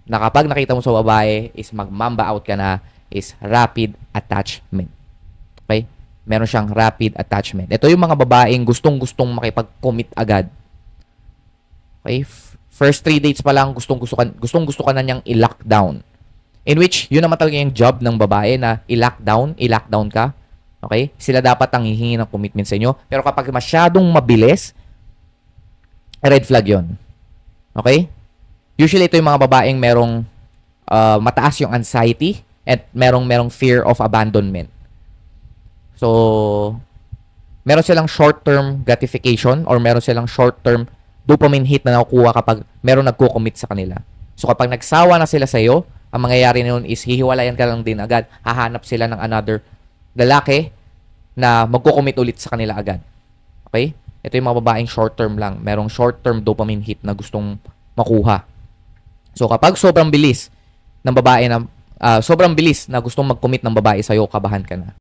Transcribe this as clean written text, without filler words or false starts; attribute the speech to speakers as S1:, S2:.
S1: na kapag nakita mo sa babae is magmamba out ka na is rapid attachment. Okay? Meron siyang rapid attachment. Ito yung mga babaeng gustong-gustong makipag-commit agad. Okay? First 3 dates pa lang gustong-gusto ka na niyang i-lockdown. In which, yun naman talaga yung job ng babae na i-lockdown ka. Okay? Sila dapat ang hihingi ng commitment sa inyo. Pero kapag masyadong mabilis, red flag yun. Okay? Usually, ito yung mga babaeng merong mataas yung anxiety at merong fear of abandonment. So, meron silang short-term gratification or meron silang short-term dopamine hit na nakukuha kapag meron nagko-commit sa kanila. So, kapag nagsawa na sila sa iyo, ang mangyayari nun is hihiwalayan ka lang din agad. Hahanap sila ng another lalaki na magko-commit ulit sa kanila agad. Okay? Ito yung mga babaeng short-term lang. Merong short-term dopamine hit na gustong makuha. So, kapag sobrang bilis ng babae na sobrang bilis na gustong mag-commit ng babae sa'yo, kabahan ka na.